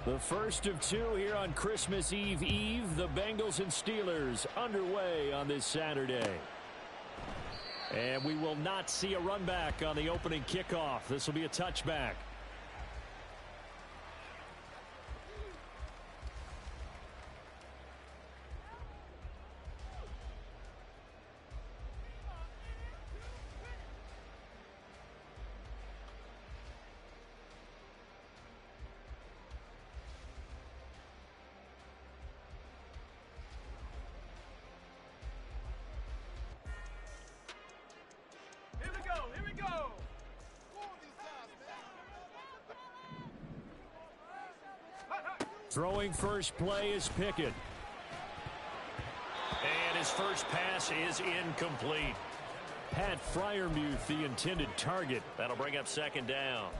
The first of two here on Christmas Eve. The Bengals and Steelers underway on this Saturday. And we will not see a run back on the opening kickoff. This will be a touchback. Throwing first play is Pickett. And his first pass is incomplete. Pat Freiermuth, the intended target. That'll bring up second down.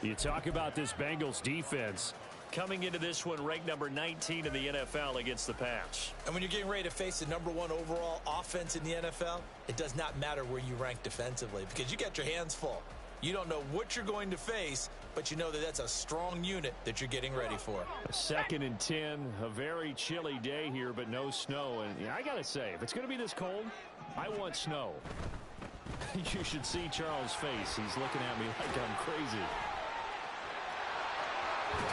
You talk about this Bengals defense. Coming into this one, ranked number 19 in the NFL against the pass. And when you're getting ready to face the number 1 overall offense in the NFL, it does not matter where you rank defensively because you got your hands full. You don't know what you're going to face, but you know that that's a strong unit that you're getting ready for. A 2nd and 10, a very chilly day here, but no snow. And I got to say, if it's going to be this cold, I want snow. You should see Charles' face. He's looking at me like I'm crazy.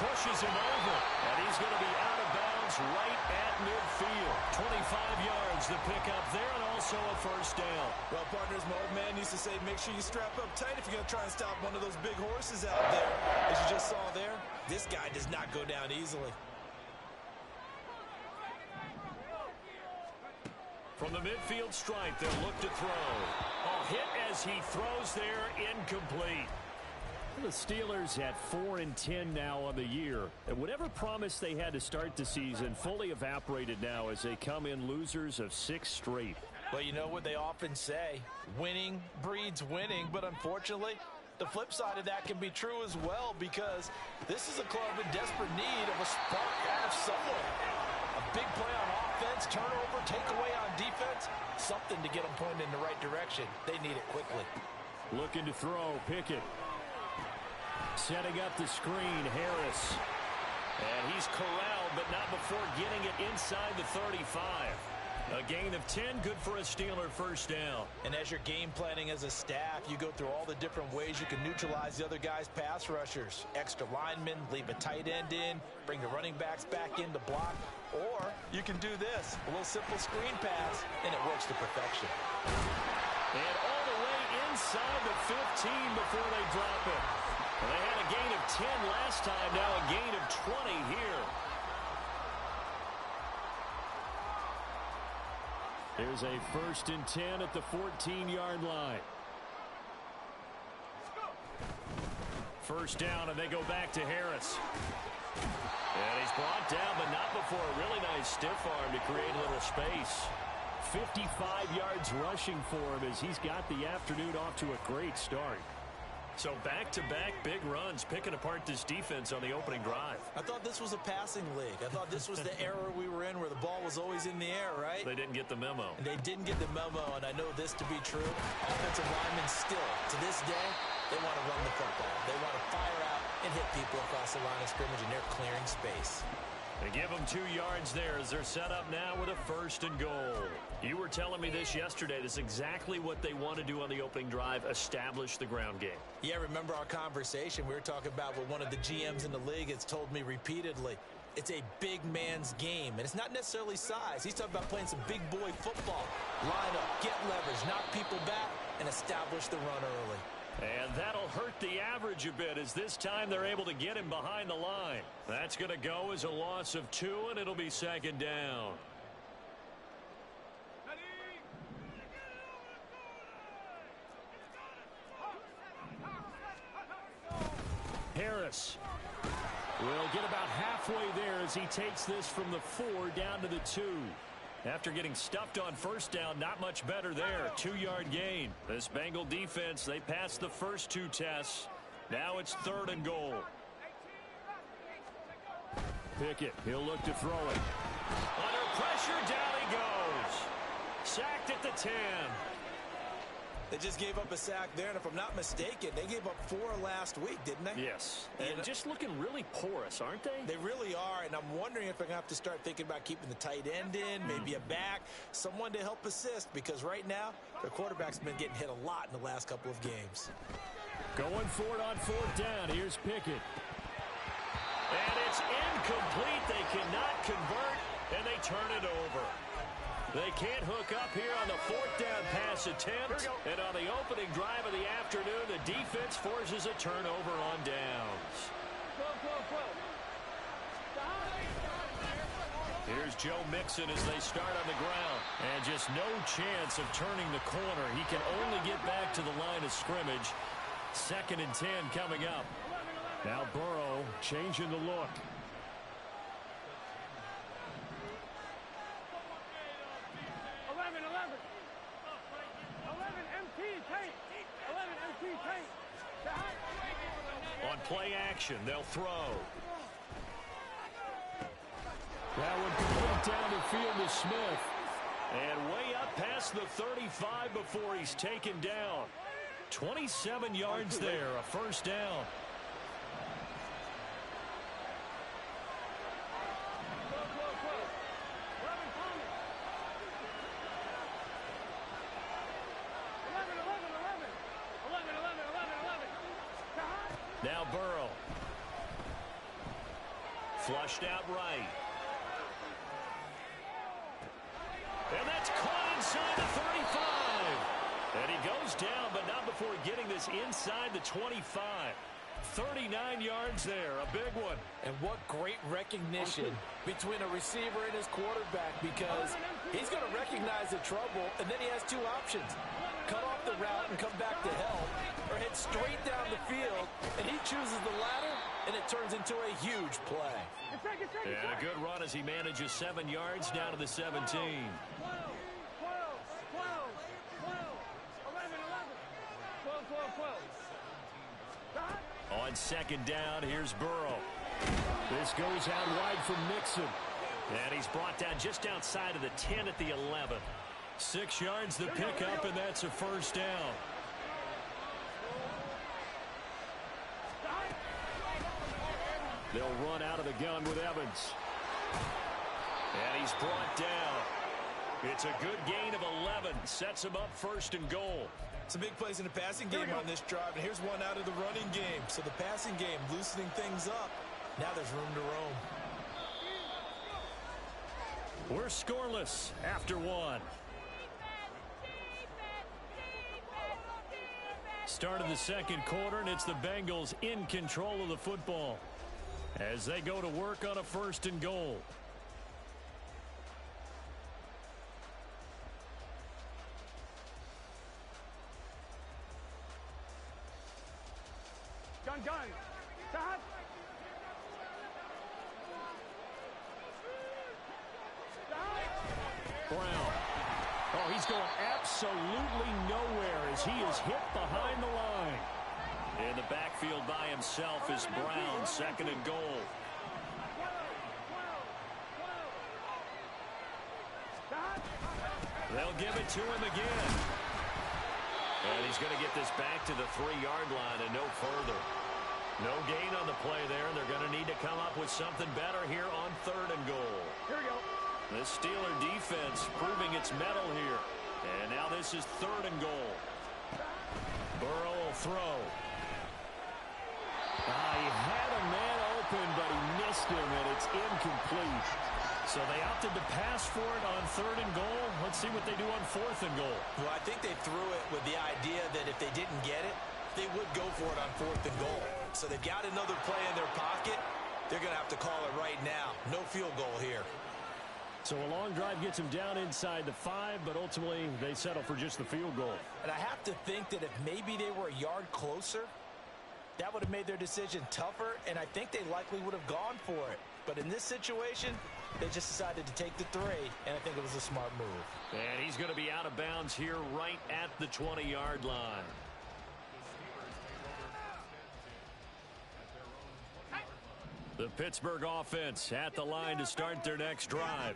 Pushes him over, and he's going to be out of bounds right at midfield. 25 yards to pick up there, and also a first down. Well, partners, my old man used to say, make sure you strap up tight if you're going to try and stop one of those big horses out there. As you just saw there, this guy does not go down easily. From the midfield stripe, they'll look to throw. A hit as he throws there, incomplete. The Steelers at 4-10 now on the year. And whatever promise they had to start the season fully evaporated now as they come in losers of 6 straight. Well, you know what they often say, winning breeds winning, but unfortunately, the flip side of that can be true as well because this is a club in desperate need of a spark out of someone. A big play on offense, turnover, takeaway on defense, something to get them pointed in the right direction. They need it quickly. Looking to throw, Pickett. Setting up the screen, Harris. And he's corralled, but not before getting it inside the 35. A gain of 10, good for a Steeler first down. And as you're game planning as a staff, you go through all the different ways you can neutralize the other guy's pass rushers. Extra linemen, leave a tight end in, bring the running backs back in to block. Or you can do this, a little simple screen pass, and it works to perfection. And all the way inside the 15 before they drop it. Well, they had a gain of 10 last time, now a gain of 20 here. There's a 1st and 10 at the 14-yard line. First down, and they go back to Harris. And he's brought down, but not before a really nice stiff arm to create a little space. 55 yards rushing for him as he's got the afternoon off to a great start. So back-to-back big runs, picking apart this defense on the opening drive. I thought this was a passing league. I thought this was the era we were in where the ball was always in the air, right? They didn't get the memo. And they didn't get the memo, and I know this to be true. Offensive linemen still, to this day, they want to run the football. They want to fire out and hit people across the line of scrimmage, and they're clearing space. They give them 2 yards there as they're set up now with a 1st and goal. You were telling me this yesterday. This is exactly what they want to do on the opening drive, establish the ground game. Yeah, remember our conversation. We were talking about what one of the GMs in the league has told me repeatedly. It's a big man's game, and it's not necessarily size. He's talking about playing some big boy football. Line up, get leverage, knock people back, and establish the run early. And that'll hurt the average a bit as this time they're able to get him behind the line. That's going to go as a loss of 2, and it'll be 2nd down. Harris will get about halfway there as he takes this from the 4 down to the 2. After getting stuffed on first down, not much better there. 2-yard gain. This Bengal defense, they passed the first 2 tests. Now it's 3rd and goal. Pickett, he'll look to throw it. Under pressure, down he goes. Sacked at the 10. They just gave up a sack there, and if I'm not mistaken, they gave up 4 last week, didn't they? Yes, and just looking really porous, aren't they? They really are, and I'm wondering if they're going to have to start thinking about keeping the tight end in, maybe a back, someone to help assist, because right now, their quarterback's been getting hit a lot in the last couple of games. Going for it on 4th down. Here's Pickett. And it's incomplete. They cannot convert, and they turn it over. They can't hook up here on the 4th down pass attempt. And on the opening drive of the afternoon, the defense forces a turnover on downs. Here's Joe Mixon as they start on the ground. And just no chance of turning the corner. He can only get back to the line of scrimmage. 2nd and 10 coming up. Now Burrow changing the look. On play action, they'll throw. That one complete down the field to Smith. And way up past the 35 before he's taken down. 27 yards there, a 1st down. Now Burrow. Flushed out right. And that's caught inside the 35. And he goes down, but not before getting this inside the 25. 39 yards there, a big one. And what great recognition between a receiver and his quarterback, because he's going to recognize the trouble, and then he has 2 options. Cut off the route and come back to help, or head straight down the field, and he chooses the latter, and it turns into a huge play. And a good run as he manages 7 yards down to the 17. On 2nd down, here's Burrow. This goes out wide from Mixon. And he's brought down just outside of the 10 at the 11. 6 yards the pickup, and that's a 1st down. They'll run out of the gun with Evans. And he's brought down. It's a good gain of 11. Sets him up 1st and goal. Some big plays in the passing game on this drive, and here's one out of the running game. So the passing game loosening things up. Now there's room to roam. We're scoreless after 1. Start of the 2nd quarter, and it's the Bengals in control of the football as they go to work on a 1st and goal. Gun. Stop. Brown. Oh, he's going absolutely nowhere as he is hit behind the line. In the backfield by himself is Brown, 2nd and goal. They'll give it to him again. And he's going to get this back to the 3-yard line and no further. No gain on the play there, and they're going to need to come up with something better here on 3rd and goal. Here we go. The Steeler defense proving its mettle here. And now this is 3rd and goal. Burrow will throw. He had a man open, but he missed him, and it's incomplete. So they opted to pass for it on 3rd and goal. Let's see what they do on 4th and goal. Well, I think they threw it with the idea that if they didn't get it, they would go for it on 4th and goal. So they've got another play in their pocket. They're going to have to call it right now. No field goal here. So a long drive gets them down inside the 5, but ultimately they settle for just the field goal. And I have to think that if maybe they were a yard closer, that would have made their decision tougher, and I think they likely would have gone for it. But in this situation, they just decided to take the 3, and I think it was a smart move. And he's going to be out of bounds here right at the 20-yard line. The Pittsburgh offense at the line to start their next drive.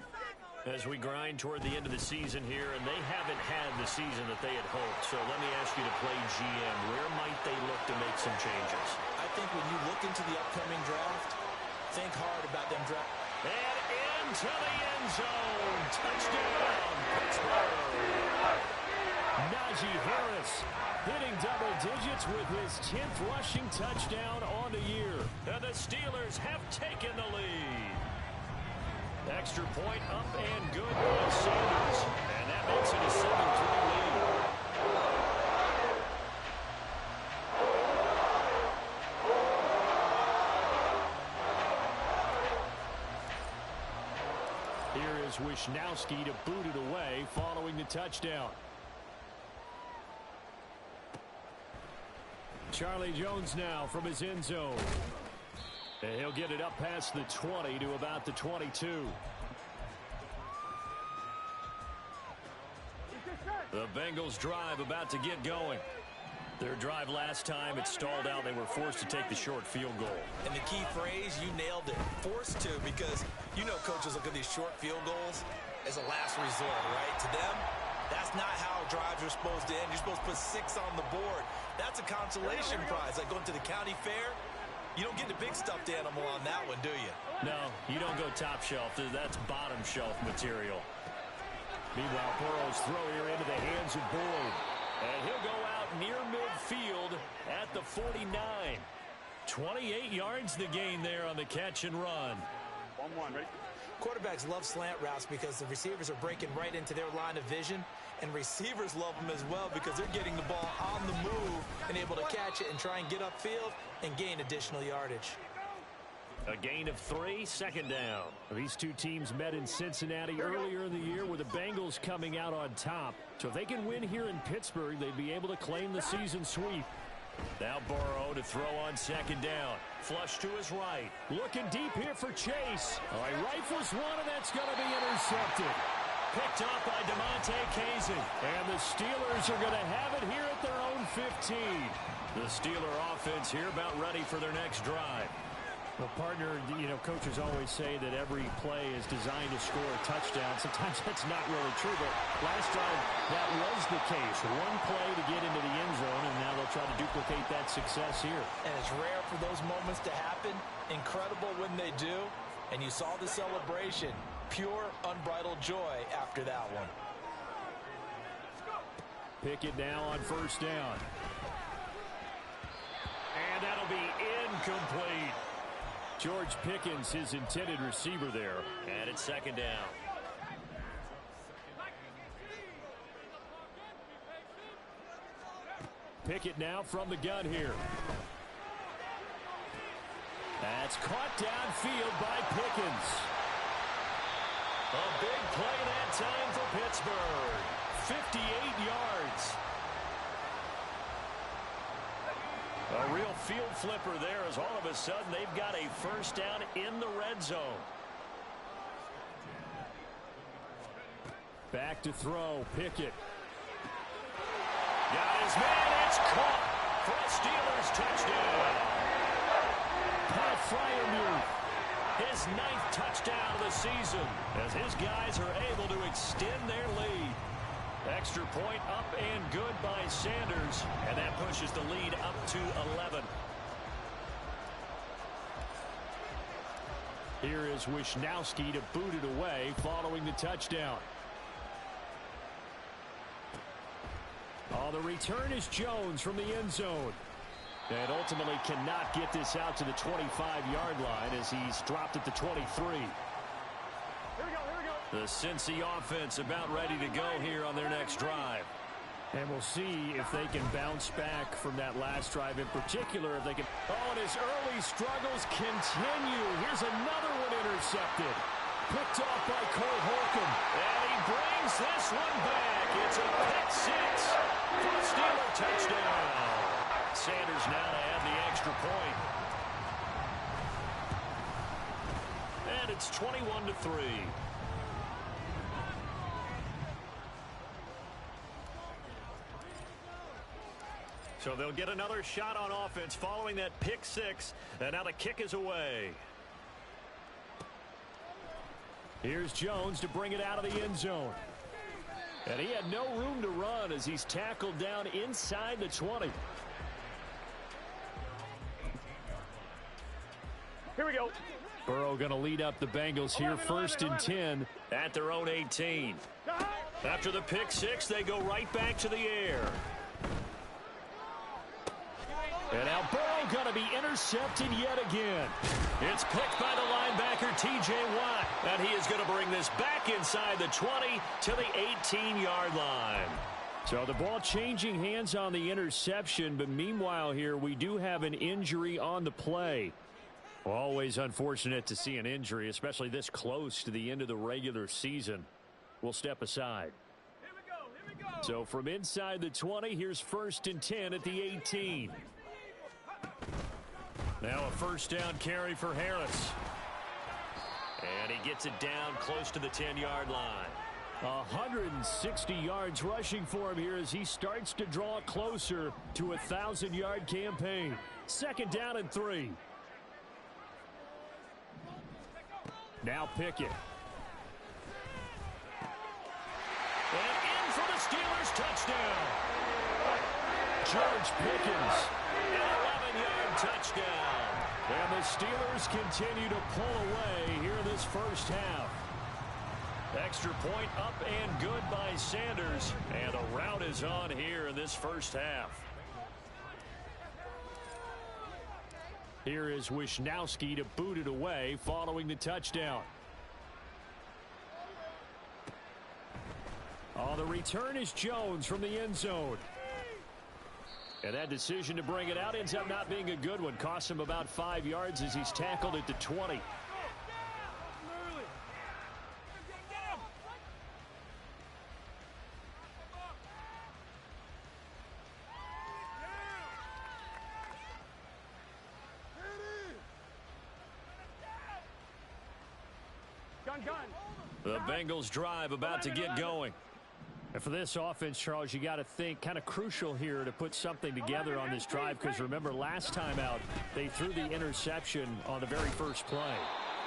As we grind toward the end of the season here, and they haven't had the season that they had hoped. So let me ask you to play GM. Where might they look to make some changes? I think when you look into the upcoming draft, think hard about them draft. And into the end zone. Touchdown, Pittsburgh. Najee Harris hitting double digits with his 10th rushing touchdown on the year. And the Steelers have taken the lead. Extra point up and good by Sanders. And that makes it a 7-3 lead. Here is Wisnowski to boot it away following the touchdown. Charlie Jones now from his end zone. And he'll get it up past the 20 to about the 22. The Bengals drive about to get going. Their drive last time, it stalled out. They were forced to take the short field goal. And the key phrase, you nailed it. Forced to, because you know coaches look at these short field goals as a last resort, right? To them, that's not how drives are supposed to end. You're supposed to put 6 on the board. That's a consolation prize. Like going to the county fair, you don't get the big stuffed animal on that one, do you? No, you don't go top shelf. That's bottom shelf material. Meanwhile, Burrow's throw here into the hands of Boyd. And he'll go out near midfield at the 49. 28 yards the gain there on the catch and run. 1-1, ready? Quarterbacks love slant routes because the receivers are breaking right into their line of vision, and receivers love them as well because they're getting the ball on the move and able to catch it and try and get upfield and gain additional yardage. A gain of 3, second down. These two teams met in Cincinnati earlier in the year with the Bengals coming out on top. So if they can win here in Pittsburgh, they'd be able to claim the season sweep. Now Burrow to throw on second down. Flush to his right. Looking deep here for Chase. All right, rifles one, and that's going to be intercepted. Picked off by DeMonte Kazin. And the Steelers are going to have it here at their own 15. The Steeler offense here about ready for their next drive. Well, partner, you know, coaches always say that every play is designed to score a touchdown. Sometimes that's not really true, but last time that was the case. One play to get into the end zone, and now they'll try to duplicate that success here. And it's rare for those moments to happen. Incredible when they do. And you saw the celebration. Pure, unbridled joy after that one. Pickett now on first down. And that'll be incomplete. George Pickens, his intended receiver there. And it's second down. Pickett now from the gun here. That's caught downfield by Pickens. A big play that time for Pittsburgh. 58 yards. A real field flipper there as all of a sudden they've got a first down in the red zone. Back to throw, Pickett. Got his man, it's caught for a Steelers touchdown. Pat Freiermuth, his 9th touchdown of the season as his guys are able to extend their lead. Extra point up and good by Sanders, and that pushes the lead up to 11. Here is Wisnowski to boot it away following the touchdown. Oh, the return is Jones from the end zone. And ultimately cannot get this out to the 25-yard line as he's dropped at the 23. The Cincy offense about ready to go here on their next drive. And we'll see if they can bounce back from that last drive in particular. If they can. Oh, and his early struggles continue. Here's another one intercepted. Picked off by Cole Holcomb. And he brings this one back. It's a pick six for a Steeler touchdown. Sanders now to add the extra point. And it's 21-3. So they'll get another shot on offense following that pick six. And now the kick is away. Here's Jones to bring it out of the end zone. And he had no room to run as he's tackled down inside the 20. Here we go. Burrow going to lead up the Bengals here, 1st and 10 at their own 18. After the pick six, they go right back to the air. And now Burrow going to be intercepted yet again. It's picked by the linebacker, T.J. Watt. And he is going to bring this back inside the 20 to the 18-yard line. So the ball changing hands on the interception, but meanwhile here we do have an injury on the play. Always unfortunate to see an injury, especially this close to the end of the regular season. We'll step aside. Here we go. So from inside the 20, here's 1st and 10 at the 18. Now a 1st down carry for Harris. And he gets it down close to the 10-yard line. 160 yards rushing for him here as he starts to draw closer to a 1,000-yard campaign. 2nd down and 3. Now Pickett. And in for the Steelers touchdown. George Pickens, an 11-yard touchdown. And the Steelers continue to pull away here in this first half. Extra point up and good by Sanders. And the rout is on here in this first half. Here is Wisnowski to boot it away following the touchdown. On the return is Jones from the end zone. And that decision to bring it out ends up not being a good one. Costs him about 5 yards as he's tackled at the 20. The Bengals drive about to get going. And for this offense, Charles, you got to think kind of crucial here to put something together on this drive, because remember last time out they threw the interception on the very first play.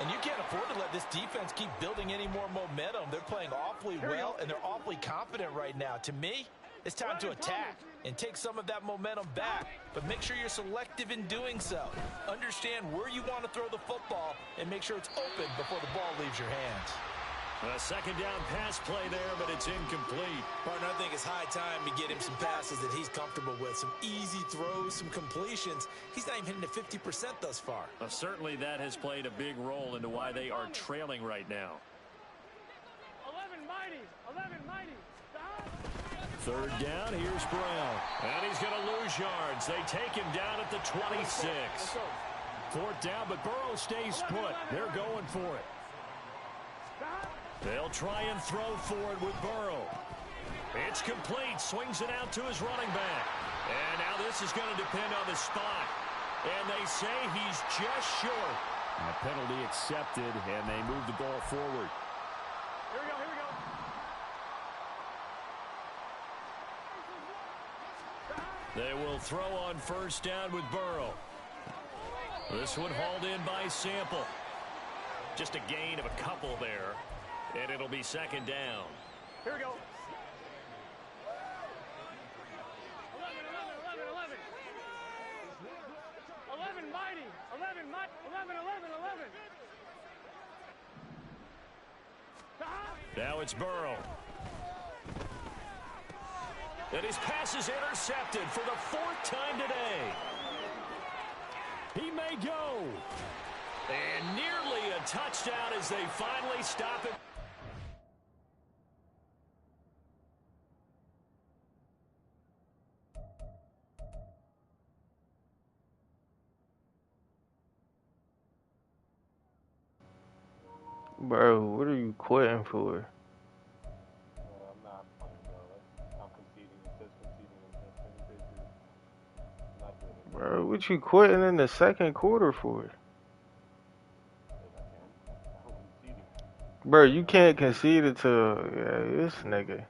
And you can't afford to let this defense keep building any more momentum. They're playing awfully well, and they're awfully confident right now. To me, it's time to attack and take some of that momentum back, but make sure you're selective in doing so. Understand where you want to throw the football and make sure it's open before the ball leaves your hands. A 2nd down pass play there, but it's incomplete. Partner, I think it's high time to get him some passes that he's comfortable with. Some easy throws, some completions. He's not even hitting to 50% thus far. Certainly that has played a big role into why they are trailing right now. 11 mighty. 3rd down, here's Brown. And he's going to lose yards. They take him down at the 26. 4th down, but Burrow stays put. They're going for it. They'll try and throw forward with Burrow. It's complete. Swings it out to his running back. And now this is going to depend on the spot. And they say he's just short. And a penalty accepted, and they move the ball forward. Here we go. They will throw on 1st down with Burrow. This one hauled in by Sample. Just a gain of a couple there. And it'll be 2nd down. Here we go. 11 mighty. 11. Now it's Burrow. And his pass is intercepted for the 4th time today. He may go. And nearly a touchdown as they finally stop it. Bro, what are you quitting for? I'm not playing, bro. I'm conceding. It says conceding. I'm not doing it. Bro, what you quitting in the 2nd quarter for? If I can. I'm conceding. Bro, you can't concede it to this nigga.